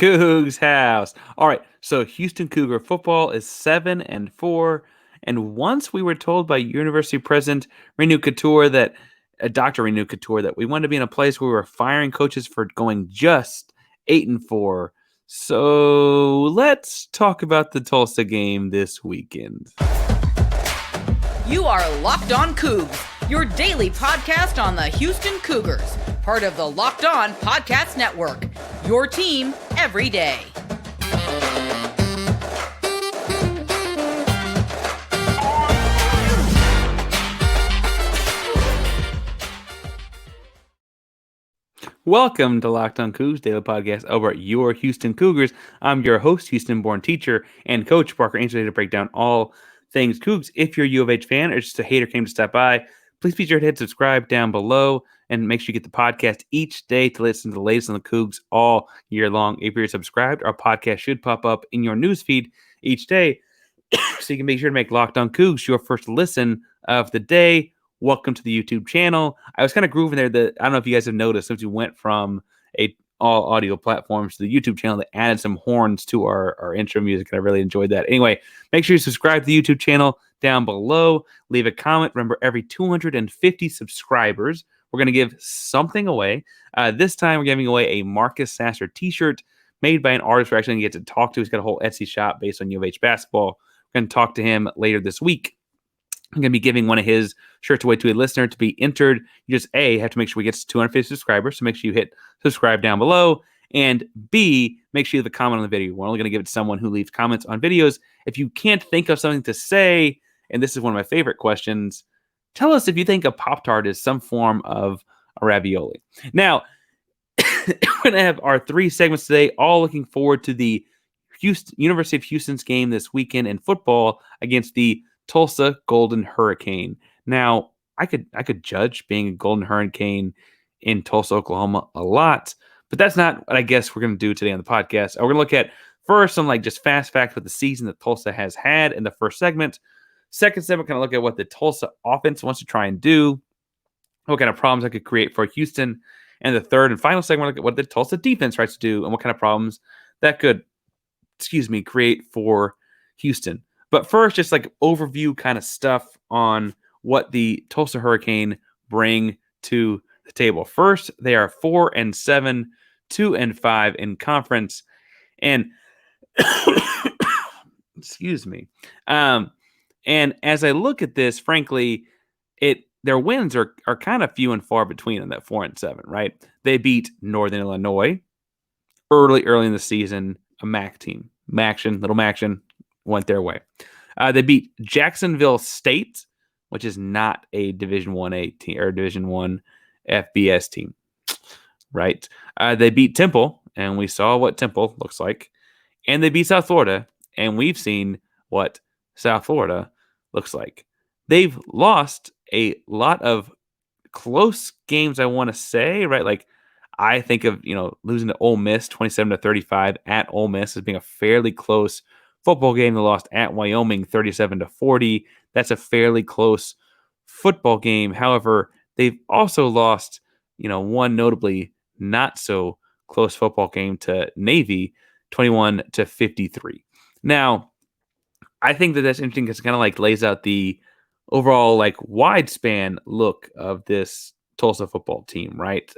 Coogs House. All right, so Houston Cougar football is 7-4, and once we were told by University President Renu Couture that Dr. Renu Couture that we wanted to be in a place where we were firing coaches for going just 8-4. So let's talk about the Tulsa game this weekend. You are Locked On Cougs, your daily podcast on the Houston Cougars, part of the Locked On Podcast Network, your team every day. Welcome to Locked On Cougs, daily podcast over at your Houston Cougars. I'm your host, Houston-born teacher and coach Parker Ainsworth, to break down all things Cougs. If you're a U of H fan or just a hater came to stop by, please be sure to hit subscribe down below and make sure you get the podcast each day to listen to the latest on the Cougs all year long. If you're subscribed, our podcast should pop up in your newsfeed each day, so you can make sure to make Locked On Cougs your first listen of the day. Welcome to the YouTube channel. I was kind of grooving there. I don't know if you guys have noticed, since we went from all audio platforms to the YouTube channel, that added some horns to our intro music, and I really enjoyed that. Anyway, make sure you subscribe to the YouTube channel down below. Leave a comment. Remember, every 250 subscribers, we're going to give something away. This time, we're giving away a Marcus Sasser t-shirt made by an artist we're actually going to get to talk to. He's got a whole Etsy shop based on U of H basketball. We're going to talk to him later this week. I'm going to be giving one of his shirts away to a listener. To be entered, you just have to make sure we get to 250 subscribers, so make sure you hit subscribe down below, and B, make sure you leave a comment on the video. We're only going to give it to someone who leaves comments on videos. If you can't think of something to say, and this is one of my favorite questions, tell us if you think a Pop-Tart is some form of a ravioli. Now, we're going to have our three segments today, all looking forward to the University of Houston's game this weekend in football against the Tulsa Golden Hurricane. Now, I could judge being a Golden Hurricane in Tulsa, Oklahoma a lot, but that's not what I guess we're going to do today on the podcast. We're going to look at first some just fast facts with the season that Tulsa has had in the first segment. Second segment, kind of look at what the Tulsa offense wants to try and do, what kind of problems I could create for Houston. And the third and final segment, look at what the Tulsa defense tries to do and what kind of problems that could, create for Houston. But first, just overview kind of stuff on what the Tulsa Hurricane bring to the table. First, they are 4-7, 2-5 in conference, and excuse me. And as I look at this, frankly, their wins are kind of few and far between in that 4-7. Right? They beat Northern Illinois early in the season, a MAC team, Little Maction. Went their way. They beat Jacksonville State, which is not a Division 1A team or Division 1 FBS team, right? They beat Temple, and we saw what Temple looks like. And they beat South Florida, and we've seen what South Florida looks like. They've lost a lot of close games, I want to say, right? I think of, losing to Ole Miss 27-35 at Ole Miss as being a fairly close football game. They lost at Wyoming 37-40. That's a fairly close football game. However, they've also lost, one notably not so close football game to Navy, 21-53. Now, I think that's interesting because it kind of lays out the overall wide span look of this Tulsa football team, right?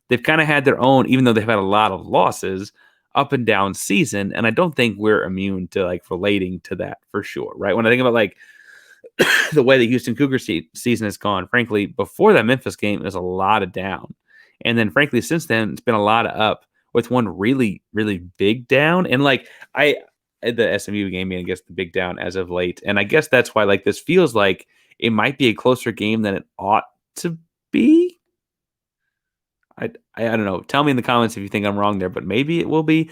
They've kind of had their own, even though they've had a lot of losses, up and down season, and I don't think we're immune to relating to that for sure, right? When I think about the way the Houston Cougar season has gone, frankly, before that Memphis game, there's a lot of down, and then frankly since then it's been a lot of up, with one really, really big down, and the SMU game being, I guess, the big down as of late, and I guess that's why this feels like it might be a closer game than it ought to be. I don't know. Tell me in the comments if you think I'm wrong there, but maybe it will be.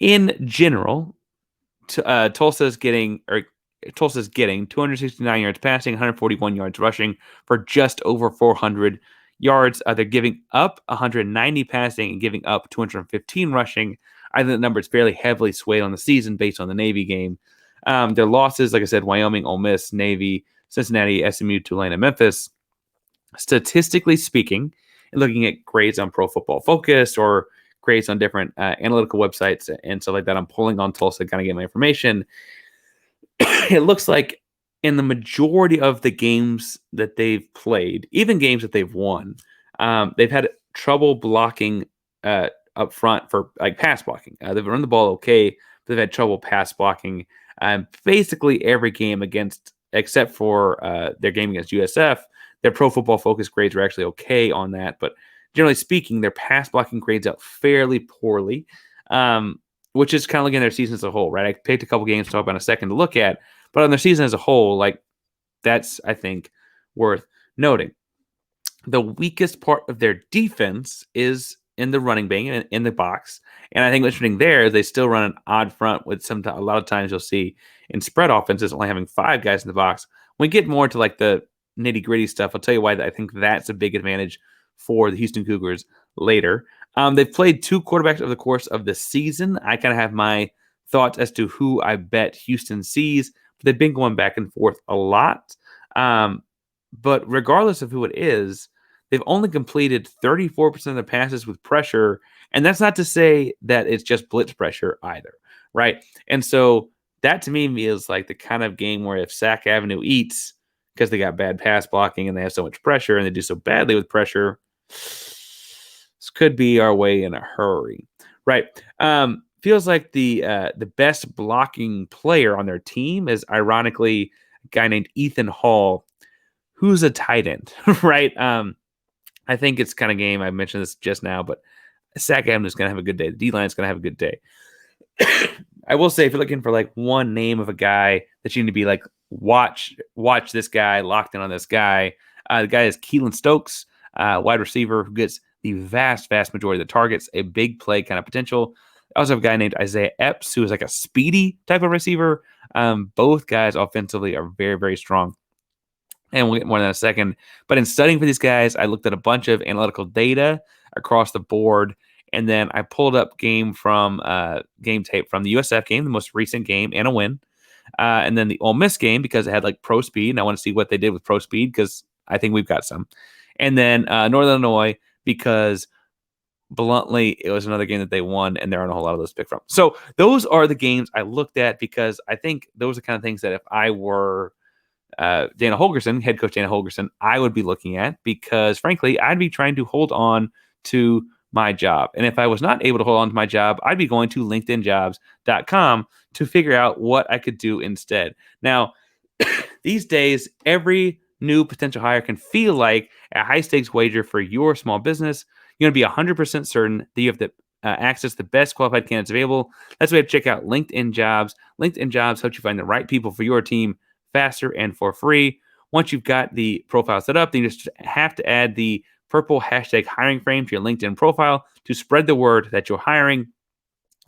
In general, Tulsa's getting 269 yards passing, 141 yards rushing for just over 400 yards. They're giving up 190 passing and giving up 215 rushing. I think the number is fairly heavily swayed on the season based on the Navy game. Their losses, like I said, Wyoming, Ole Miss, Navy, Cincinnati, SMU, Tulane, and Memphis. Statistically speaking, and looking at grades on Pro Football Focus or grades on different analytical websites and stuff like that. I'm pulling on Tulsa to kind of get my information. It looks like in the majority of the games that they've played, even games that they've won, they've had trouble blocking up front for like pass blocking. They've run the ball okay, but they've had trouble pass blocking. Basically every game except for their game against USF, their Pro Football Focus grades were actually okay on that. But generally speaking, their pass blocking grades out fairly poorly, which is kind of looking at their season as a whole, right? I picked a couple games to talk about in a second to look at, but on their season as a whole, like that's, I think, worth noting. The weakest part of their defense is in the running game and in the box. And I think what's interesting there is they still run an odd front with a lot of times you'll see in spread offenses only having 5 guys in the box. When we get more into like the nitty gritty stuff, I'll tell you why I think that's a big advantage for the Houston Cougars later. They've played 2 quarterbacks over the course of the season. I kind of have my thoughts as to who I bet Houston sees, but they've been going back and forth a lot. But regardless of who it is, they've only completed 34% of the passes with pressure. And that's not to say that it's just blitz pressure either, right? And so that to me is like the kind of game where if Sack Avenue eats because they got bad pass blocking and they have so much pressure and they do so badly with pressure, this could be our way in a hurry, right? Feels like the best blocking player on their team is ironically a guy named Ethan Hall, who's a tight end, right? I think it's kind of game. I mentioned this just now, but Sack Avenue is going to have a good day. The D-line is going to have a good day. I will say, if you're looking for like one name of a guy that you need to be like, watch this guy, locked in on this guy. The guy is Keelan Stokes, wide receiver who gets the vast majority of the targets, a big play kind of potential. I also have a guy named Isaiah Epps, who is like a speedy type of receiver. Both guys offensively are very, very strong. And we'll get more than a second. But in studying for these guys, I looked at a bunch of analytical data across the board. And then I pulled up game tape from the USF game, the most recent game, and a win. And then the Ole Miss game, because it had like pro speed. And I want to see what they did with pro speed, because I think we've got some. And then Northern Illinois, because bluntly, it was another game that they won, and there aren't a whole lot of those to pick from. So those are the games I looked at, because I think those are kind of things that if I were Dana Holgorsen, head coach Dana Holgorsen, I would be looking at, because frankly, I'd be trying to hold on to my job. And if I was not able to hold on to my job, I'd be going to linkedinjobs.com to figure out what I could do instead. Now, these days, every new potential hire can feel like a high stakes wager for your small business. You're going to be 100% certain that you have to access the best qualified candidates available. That's why you have to check out LinkedIn Jobs. LinkedIn Jobs helps you find the right people for your team faster and for free. Once you've got the profile set up, then you just have to add the purple hashtag hiring frame to your LinkedIn profile to spread the word that you're hiring.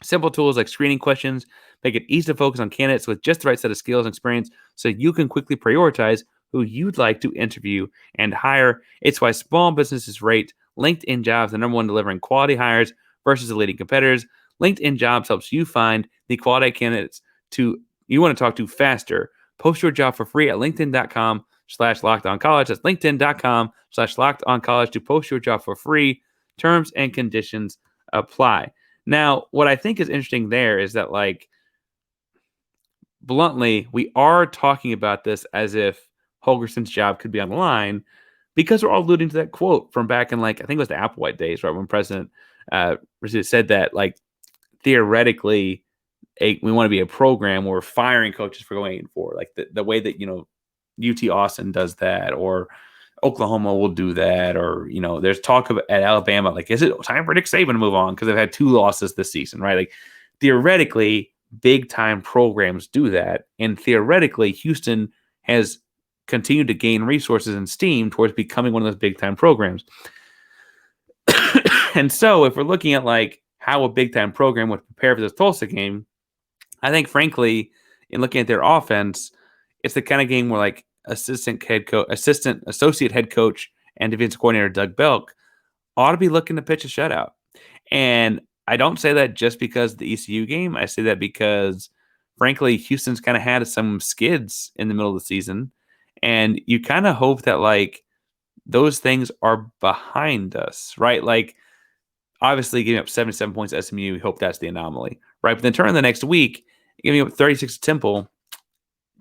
Simple tools like screening questions make it easy to focus on candidates with just the right set of skills and experience, so you can quickly prioritize who you'd like to interview and hire. It's why small businesses rate LinkedIn Jobs the number one delivering quality hires versus the leading competitors. LinkedIn Jobs helps you find the quality candidates you want to talk to faster. Post your job for free at linkedin.com/lockedoncollege. That's linkedin.com/lockedoncollege to post your job for free. Terms and conditions apply. Now, what I think is interesting there is that, like, bluntly, we are talking about this as if Holgorsen's job could be on the line, because we're all alluding to that quote from back in, like, I think it was the Applewhite days, right, when President said that, like, theoretically, we want to be a program where we're firing coaches for going 8-4, like the way that, UT Austin does that, or Oklahoma will do that, or, there's talk at Alabama, like, is it time for Nick Saban to move on because they've had 2 losses this season, right? Like, theoretically, big time programs do that, and theoretically, Houston has continued to gain resources and steam towards becoming one of those big time programs. And so, if we're looking at like how a big time program would prepare for this Tulsa game, I think, frankly, in looking at their offense, it's the kind of game where like associate head coach and defensive coordinator Doug Belk ought to be looking to pitch a shutout. And I don't say that just because of the ECU game. I say that because, frankly, Houston's kind of had some skids in the middle of the season, and you kind of hope that like those things are behind us, right? Like, obviously giving up 77 points to SMU. We hope that's the anomaly, right? But then turn the next week, giving up 36 to Temple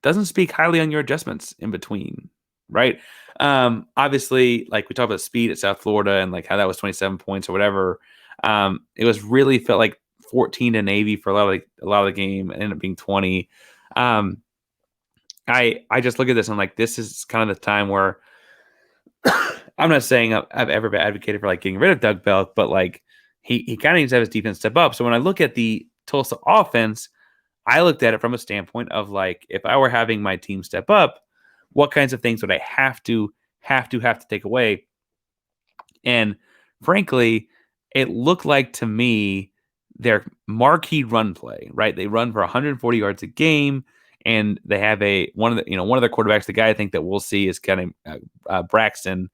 doesn't speak highly on your adjustments in between, right? Obviously, like we talked about speed at South Florida and like how that was 27 points or whatever. It was really felt like 14 to Navy for a lot of the game. It ended up being 20. I just look at this and I'm like, this is kind of the time where I'm not saying I've ever advocated for like getting rid of Doug Belk, but like he kind of needs to have his defense step up. So when I look at the Tulsa offense, I looked at it from a standpoint of like, if I were having my team step up, what kinds of things would I have to take away? And frankly, it looked like to me their marquee run play, right? They run for 140 yards a game, and they have one of their quarterbacks, the guy I think that we'll see is kind of Braxton.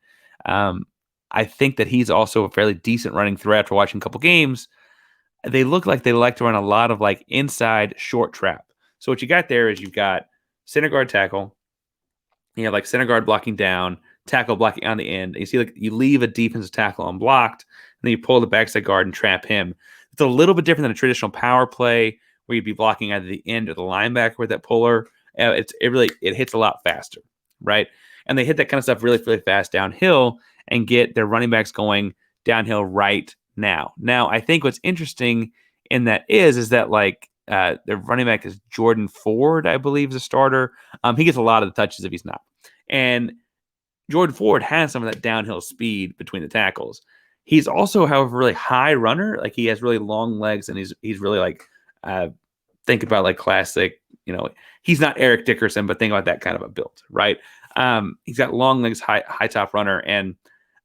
I think that he's also a fairly decent running threat after watching a couple games. They look like they like to run a lot of like inside short trap. So what you got there is you've got center guard tackle, you have like center guard blocking down, tackle blocking on the end. You see like you leave a defensive tackle unblocked, and then you pull the backside guard and trap him. It's a little bit different than a traditional power play where you'd be blocking either the end or the linebacker with that puller. It hits a lot faster, right? And they hit that kind of stuff really, really fast downhill and get their running backs going downhill right now. Now, I think what's interesting in that is that like their running back is Jordan Ford, I believe, is a starter. He gets a lot of the touches if he's not. And Jordan Ford has some of that downhill speed between the tackles. He's also, however, really high runner. Like he has really long legs, and he's really like think about like classic. He's not Eric Dickerson, but think about that kind of a build, right? He's got long legs, high top runner, and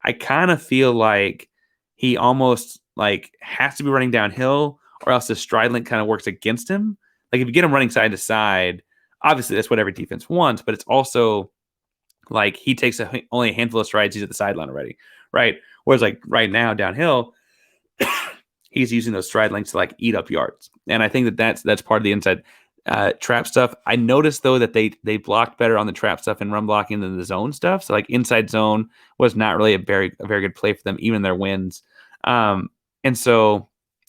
I kind of feel like he almost like has to be running downhill, or else the stride length kind of works against him. Like if you get him running side to side, obviously that's what every defense wants, but it's also like he takes only a handful of strides, he's at the sideline already, right? Whereas like right now downhill, he's using those stride lengths to like eat up yards, and I think that's part of the inside trap stuff. I noticed though that they blocked better on the trap stuff and run blocking than the zone stuff. So like inside zone was not really a very good play for them, even in their wins. And so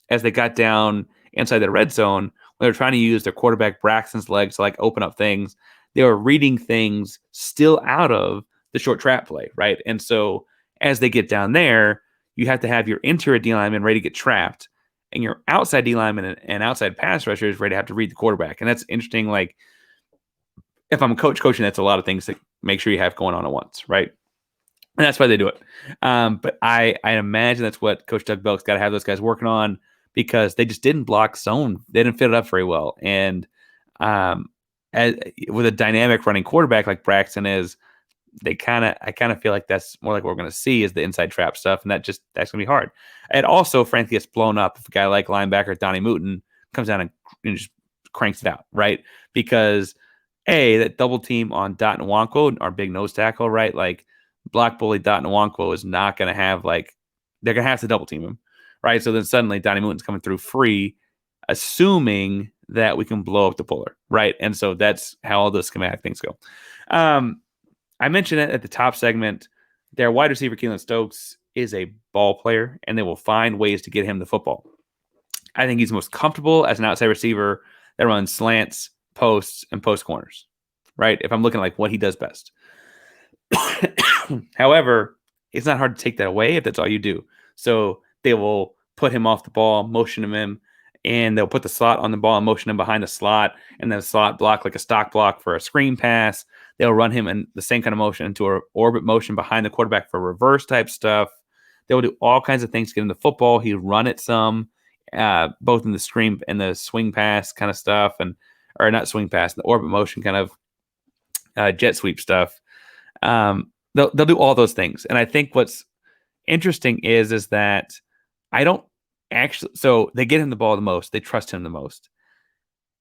as they got down inside the red zone, when they were trying to use their quarterback Braxton's legs to like open up things, they were reading things still out of the short trap play, right? And so as they get down there, you have to have your interior D lineman ready to get trapped, and your outside D lineman and outside pass rusher is ready to have to read the quarterback. And that's interesting. Like if I'm a coaching, that's a lot of things to make sure you have going on at once, right? And that's why they do it. But I imagine that's what Coach Doug Belk's got to have those guys working on, because they just didn't block zone. They didn't fit it up very well. And with a dynamic running quarterback like Braxton is, I kind of feel like that's more like what we're going to see is the inside trap stuff, and that's going to be hard. It also, frankly, gets blown up if a guy like linebacker Donnie Mooten comes down and just cranks it out, right? Because that double team on Dot Nwankwo, our big nose tackle, right? Like block bully Dot Nwankwo is not going to have they're going to have to double team him, right? So then suddenly Donnie Mooten's coming through free, assuming that we can blow up the puller, right? And so that's how all those schematic things go. I mentioned it at the top segment. Their wide receiver, Keelan Stokes, is a ball player, and they will find ways to get him the football. I think he's most comfortable as an outside receiver that runs slants, posts, and post corners, right? If I'm looking like what he does best. However, it's not hard to take that away if that's all you do. So they will put him off the ball, motion him in, and they'll put the slot on the ball and motion him behind the slot, and then the slot block like a stock block for a screen pass. They'll run him in the same kind of motion into an orbit motion behind the quarterback for reverse type stuff. They will do all kinds of things to get him the football. He'll run it some, both in the screen and the swing pass kind of stuff, or not swing pass, the orbit motion kind of jet sweep stuff. They'll do all those things. And I think what's interesting is that I don't actually, so they get him the ball the most. They trust him the most.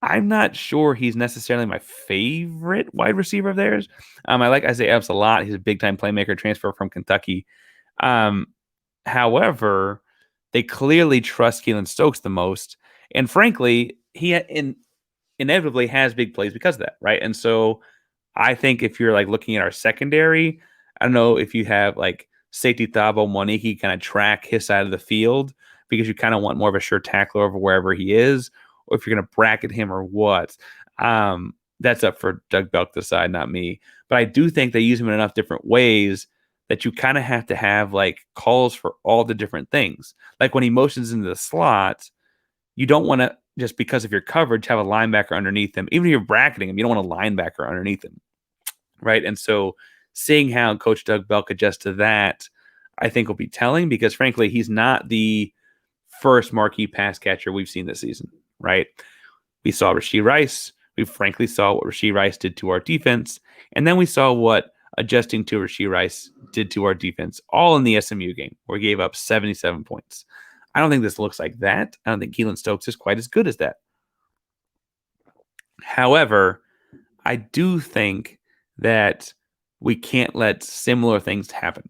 I'm not sure he's necessarily my favorite wide receiver of theirs. I like Isaiah Epps a lot. He's a big-time playmaker, transfer from Kentucky. However, they clearly trust Keelan Stokes the most. And frankly, he inevitably has big plays because of that, right? And so I think if you're like looking at our secondary, I don't know if you have like safety Thabo Moniki kind of track his side of the field because you kind of want more of a sure tackler over wherever he is, or if you're going to bracket him or what. That's up for Doug Belk to decide, not me. But I do think they use him in enough different ways that you kind of have to have like calls for all the different things. Like when he motions into the slot, you don't want to, just because of your coverage, have a linebacker underneath him. Even if you're bracketing him, you don't want a linebacker underneath him, right? And so seeing how Coach Doug Belk adjusts to that, I think will be telling, because frankly, he's not the first marquee pass catcher we've seen this season, right? We saw Rashee Rice. We frankly saw what Rashee Rice did to our defense. And then we saw what adjusting to Rashee Rice did to our defense, all in the SMU game, where we gave up 77 points. I don't think this looks like that. I don't think Keelan Stokes is quite as good as that. However, I do think that we can't let similar things happen,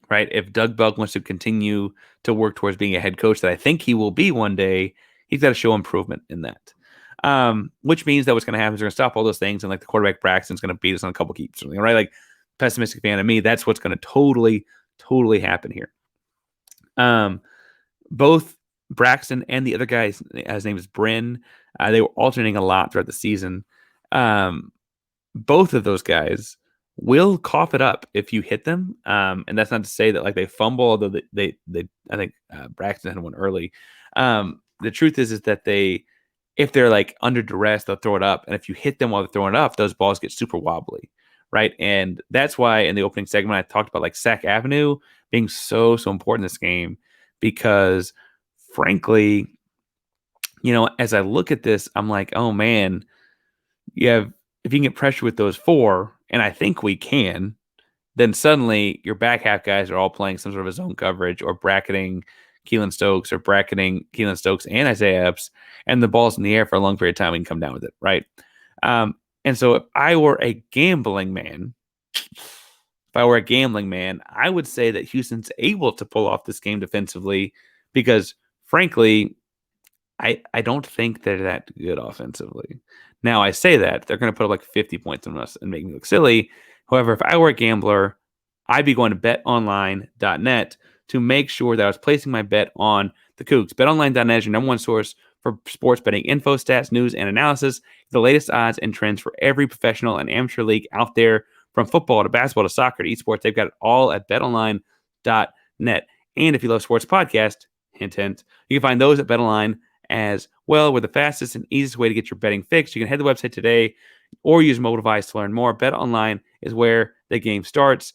right? If Doug Belk wants to continue to work towards being a head coach that I think he will be one day, he's got to show improvement in that. Which means that what's going to happen is we're going to stop all those things, and like the quarterback Braxton's going to beat us on a couple keeps, right? Like, pessimistic fan of me, that's what's going to totally happen here. Both Braxton and the other guy, his name is Bryn, they were alternating a lot throughout the season. Both of those guys will cough it up if you hit them. And that's not to say that like they fumble, although they I think Braxton had one early. The truth is that if they're like under duress, they'll throw it up. And if you hit them while they're throwing it up, those balls get super wobbly, right? And that's why in the opening segment, I talked about like Sack Avenue being so important in this game, because frankly, as I look at this, I'm like, oh man, if you can get pressure with those four, and I think we can, then suddenly your back half guys are all playing some sort of a zone coverage or bracketing Keelan Stokes and Isaiah Epps, and the ball's in the air for a long period of time, we can come down with it, right? And so if I were a gambling man, I would say that Houston's able to pull off this game defensively, because frankly, I don't think they're that good offensively. Now, I say that they're going to put up like 50 points on us and make me look silly. However, if I were a gambler, I'd be going to betonline.net to make sure that I was placing my bet on the Cougs. BetOnline.net is your number one source for sports betting info, stats, news, and analysis. The latest odds and trends for every professional and amateur league out there, from football to basketball to soccer to esports. They've got it all at betonline.net. And if you love sports podcast, hint, hint, you can find those at BetOnline as well. We're the fastest and easiest way to get your betting fixed. You can head to the website today or use a mobile device to learn more. BetOnline is where the game starts.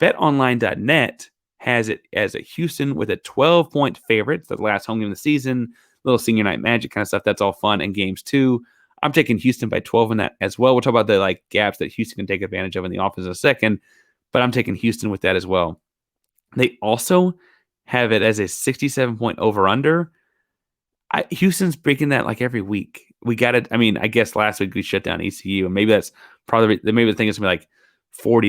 BetOnline.net has it as a Houston with a 12-point favorite. It's the last home game of the season. Little senior night magic kind of stuff. That's all fun. And games too. I'm taking Houston by 12 in that as well. We'll talk about the like gaps that Houston can take advantage of in the offense in a second, but I'm taking Houston with that as well. They also have it as a 67-point over-under. Houston's breaking that like every week. We got it. I mean, I guess last week we shut down ECU, and maybe that's probably maybe the thing is going to be like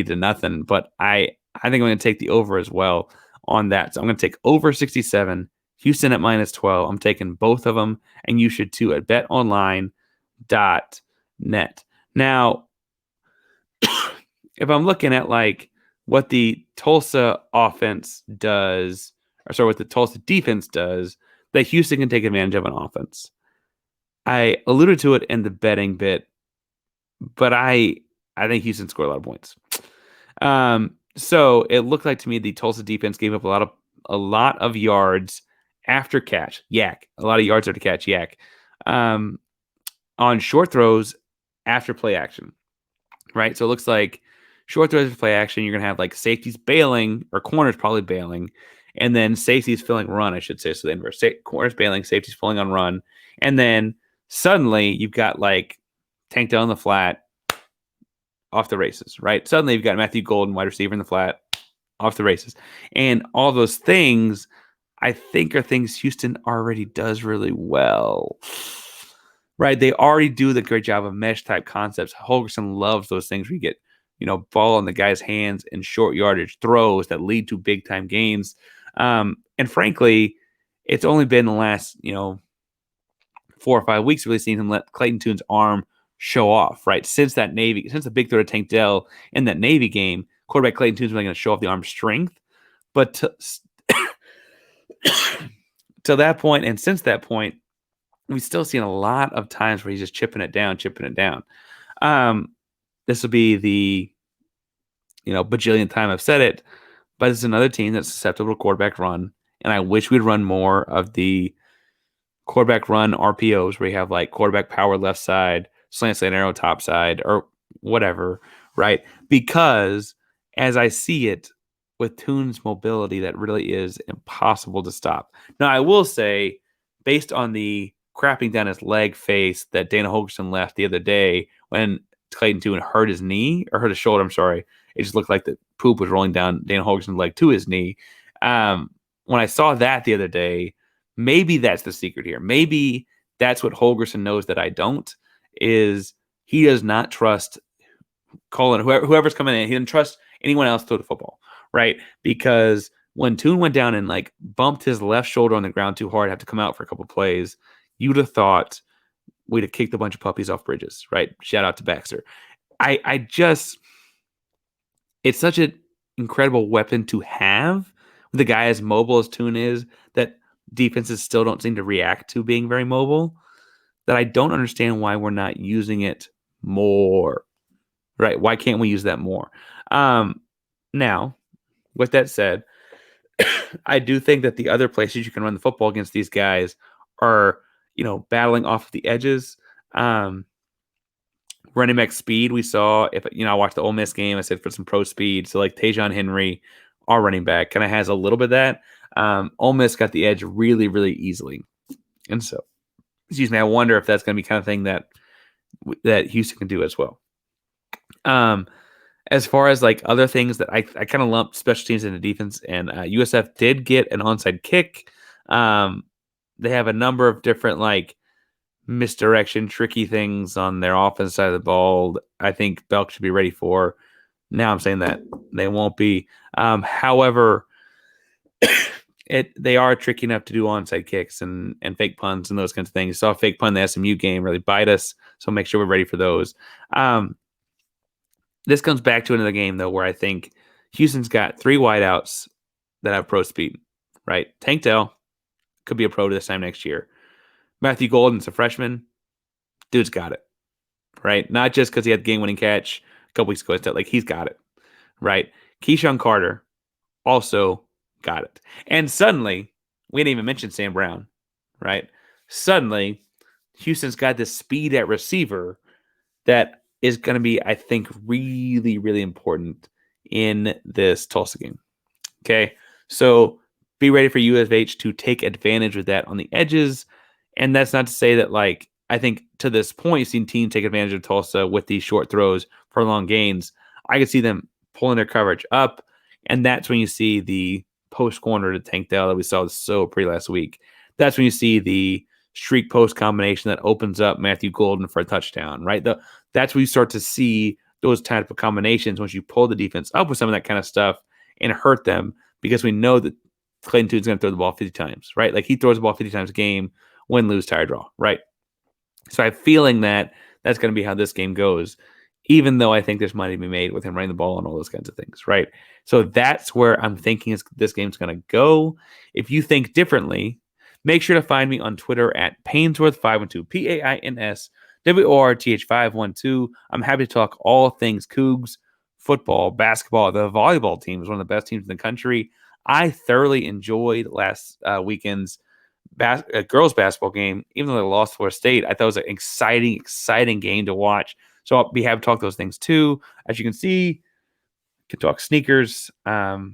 40-0. But I think I'm going to take the over as well on that. So I'm going to take over 67. Houston at -12. I'm taking both of them, and you should too at betonline.net. Now, if I'm looking at like what the Tulsa offense does, or sorry, what the Tulsa defense does, that Houston can take advantage of on offense. I alluded to it in the betting bit, but I think Houston scored a lot of points. So it looked like to me the Tulsa defense gave up a lot of yards after catch, yak. A lot of yards after catch, yak. On short throws after play action, right? So it looks like short throws after play action, you're going to have like safeties bailing, or corners probably bailing, and then safeties filling run, I should say. So the inverse, corners bailing, safeties pulling on run. And then suddenly you've got like Tank Dell in the flat, off the races, right? Suddenly you've got Matthew Golden, wide receiver in the flat, off the races. And all those things, I think, are things Houston already does really well, right? They already do the great job of mesh type concepts. Holgorsen loves those things where you get, ball in the guy's hands and short yardage throws that lead to big time gains. And frankly, it's only been the last, 4 or 5 weeks really seen him let Clayton Tune's arm show off, right? Since the big throw to Tank Dell in that Navy game, quarterback Clayton Tune's really going to show off the arm strength. But till that point, and since that point, we've still seen a lot of times where he's just chipping it down. This will be the bajillion time I've said it, but it's another team that's susceptible to quarterback run, and I wish we'd run more of the quarterback run RPOs where you have like quarterback power left side, slant arrow top side, or whatever, right? Because as I see it, with Tune's mobility, that really is impossible to stop. Now, I will say, based on the crapping down his leg face that Dana Holgorsen left the other day when Clayton Tune hurt his knee, or hurt his shoulder, I'm sorry. It just looked like the poop was rolling down Dana Holgorsen's leg to his knee. When I saw that the other day, maybe that's the secret here. Maybe that's what Holgorsen knows that I don't, is he does not trust Colin, whoever's coming in. He doesn't trust anyone else to throw the football, right? Because when Tune went down and like bumped his left shoulder on the ground too hard, have to come out for a couple plays, you'd have thought we'd have kicked a bunch of puppies off bridges, right? Shout out to Baxter. It's such an incredible weapon to have with a guy as mobile as Tune is, that defenses still don't seem to react to being very mobile, that I don't understand why we're not using it more, right? Why can't we use that more? Now, with that said, I do think that the other places you can run the football against these guys are, battling off the edges. Running back speed, we saw, I watched the Ole Miss game, I said for some pro speed. So like Tajon Henry, our running back, kind of has a little bit of that. Ole Miss got the edge really, really easily. And so, I wonder if that's going to be kind of thing that Houston can do as well. As far as like other things that I kind of lumped special teams into defense, and USF did get an onside kick. They have a number of different like misdirection, tricky things on their offense side of the ball. I think Belk should be ready for. Now I'm saying that they won't be. However, they are tricky enough to do onside kicks and fake punts and those kinds of things. You saw a fake punt in the SMU game really bite us, so make sure we're ready for those. This comes back to another game, though, where I think Houston's got 3 wideouts that have pro speed, right? Tank Dell could be a pro this time next year. Matthew Golden's a freshman. Dude's got it, right? Not just because he had the game-winning catch a couple weeks ago. Like, he's got it, right? Keyshawn Carter also got it. And suddenly, we didn't even mention Sam Brown, right? Suddenly, Houston's got this speed at receiver that is going to be, I think, really, really important in this Tulsa game. Okay, so be ready for UFH to take advantage of that on the edges. And that's not to say that, like, I think to this point, you've seen teams take advantage of Tulsa with these short throws for long gains. I could see them pulling their coverage up, and that's when you see the post corner to Tank Dell that we saw so pretty last week. That's when you see the streak post combination that opens up Matthew Golden for a touchdown, right? That's where you start to see those type of combinations once you pull the defense up with some of that kind of stuff and hurt them, because we know that Clayton Tune's going to throw the ball 50 times, right? Like, he throws the ball 50 times a game, win, lose, tie, draw, right? So I have a feeling that that's going to be how this game goes, even though I think there's money to be made with him running the ball and all those kinds of things, right? So that's where I'm thinking this game's going to go. If you think differently, make sure to find me on Twitter at Painsworth512, PAINSWORTH512. I'm happy to talk all things Cougs, football, basketball. The volleyball team is one of the best teams in the country. I thoroughly enjoyed last weekend's girls basketball game, even though they lost Florida State. I thought it was an exciting game to watch. So I'll be happy to talk those things too. As you can see, can talk sneakers. I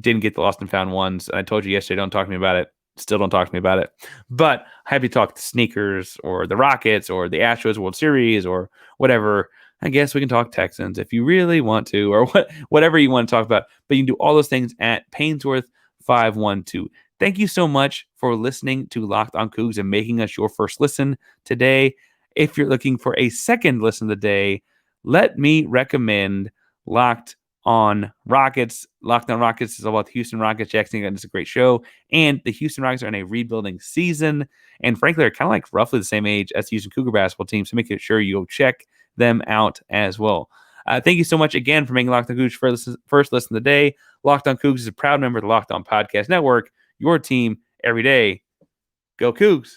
didn't get the lost and found ones. I told you yesterday, don't talk to me about it. Still don't talk to me about it. But happy to talk the sneakers or the Rockets or the Astros World Series or whatever. I guess we can talk Texans if you really want to, or whatever you want to talk about. But you can do all those things at Painsworth512. Thank you so much for listening to Locked on Cougs and making us your first listen today. If you're looking for a second listen of the day, let me recommend Locked on Rockets. Locked on Rockets is all about the Houston Rockets. Jackson, it's a great show. And the Houston Rockets are in a rebuilding season. And frankly, they're kind of like roughly the same age as the Houston Cougar basketball team. So make sure you go check them out as well. Thank you so much again for making Locked on Cougs first listen of the day. Locked on Cougs is a proud member of the Locked on Podcast Network, your team every day. Go Cougs.